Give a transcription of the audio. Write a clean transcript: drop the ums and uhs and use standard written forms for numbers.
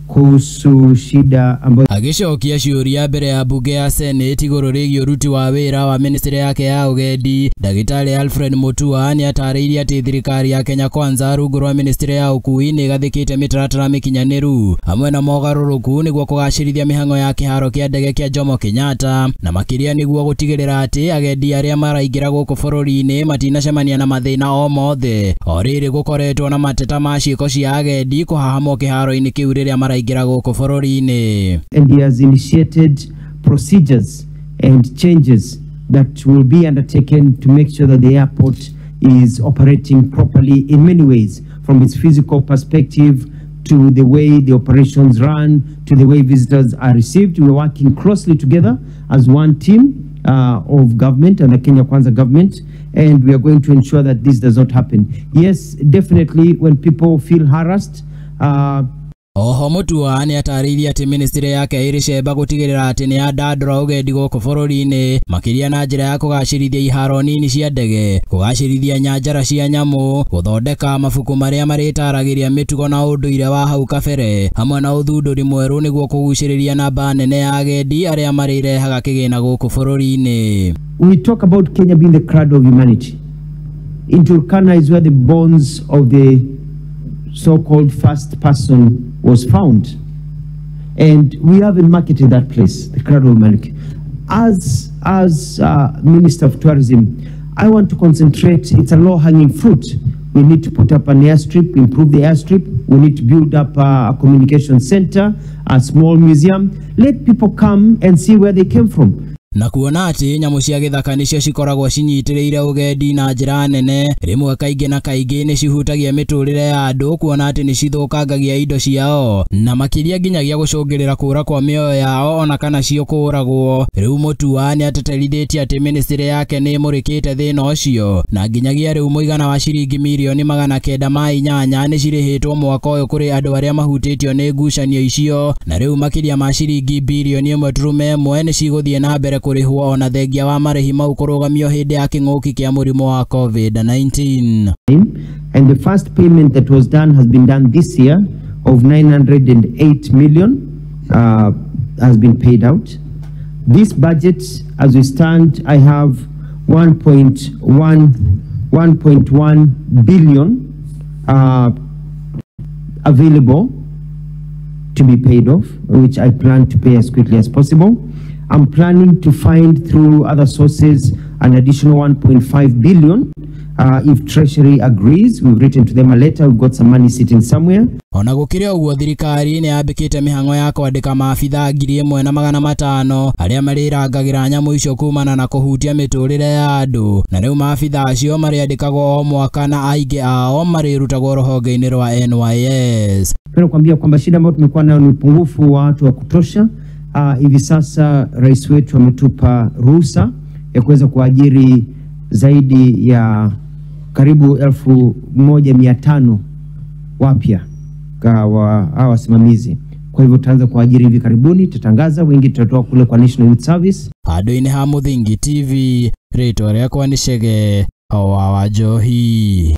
kuhusu shida ambayo agicokia ciuria mbere ya bunge ya Senate iguru rigie uruti wa wira wa ministri yake ya ugendi. Ndagitari Alfred Mutua ni atariirie ati thirikari ya Kenya Kwanza rungu rwa ministri ya ukuii ni gathikite mitaratara mikinyaniru hamwe na mogaruruku niguo kugacirithia mihang'o ya kiharo kia ndege kia Jomo Kenyatta na makiria niguo gutigirira ati agendi aria maraingira guku bururiini matinacemania na mathina o mothe. O riri gukoretwo na mateta ma ciiko cia agendi kuhahamwo kiharoini kiu riria maraingira guku bururiini. And he has initiated procedures and changes that will be undertaken to make sure that the airport is operating properly in many ways, from its physical perspective to the way the operations run, to the way visitors are received. We are working closely together as one team of government and the Kenya Kwanza government, and we are going to ensure that this does not happen. Yes, definitely when people feel harassed, Oho Mutua ni atariirie ati ministri yake iricemba gutigirira ati ni andandura ugendi guku bururiini makiria na njira ya kugacirithia iharo nini cia ndege, kugacirithia nyanjara cia nyamu, guthondeka mabuku maria maritaragiria mitugo na unduire wa hau kabere hamwe na uthunduri mweru niguo kuguciriria namba nene ya agendi aria marirehaga kigina guku bururiini. We talk about Kenya being the cradle of humanity. In Turkana is where the bones of the so-called first person was found, and we haven't marketed that place, the cradle of humanity. As Minister of Tourism, I want to concentrate. It's a low-hanging fruit. We need to put up an airstrip, improve the airstrip. We need to build up a communication center, a small museum. Let people come and see where they came from. Na kuona ati nyamu cia githaka nicio cikoragwo cinyitiriire ugendi na njira nene, rimwe kaingi na kaingi ni cihutagia miturire ya andu, kuona ati ni cithukangagia indo ciao na makiria nginyagia gucungirira kura kwa mioyo yao ona kana cio kuragwo. Riu Mutua ni ateterithitie ati ministri yake ni imurikite thina ucio na nginyagia riu muigana wa ciringi milioni 908 ni cirihitwo mwaka uyu kuri andu aria mahutitio ni ngucanio icio, na riu makiria ma ciringi bilioni 1.1 ni ciguthie na mbere kurihwo ona thengia wa marihi mau kurugamio hindi ya king'uki kia murimu wa COVID-19. And the first payment that was done has been done this year of 908 million has been paid out. This budget, as we stand, I have 1.1 billion available to be paid off, which I plan to pay as quickly as possible. I'm planning to find through other sources an additional 1.5 billion if Treasury agrees. We've written to them a letter. We've got some money sitting somewhere. Ona gukiria uguo thirikari ni yambikite mihang'o ya kwandika maabitha 1,500 aria marirangagĩra nyamu icio kumana na kuhutia miturire ya andu, na riu maabitha acio mariandikagwo o mwaka na aingi ao marirutagwo ruhonge-ini rwa NYS. Nakwambia kwamba shida ambayo tumekuwa nayo ni upungufu wa watu wa kutosha. Hivi sasa rais wetu ametupa ruhusa ya kuweza kuajiri zaidi ya karibu 1,500 wapya hawa wasimamizi. Kwa hivyo tutaanza kuajiri hivi karibuni, tutatangaza, wengi tutatoa kule kwa National Youth Service. Handu-ini ha Muthingi TV, ritwa riakwa ni Chege wa Wajohi.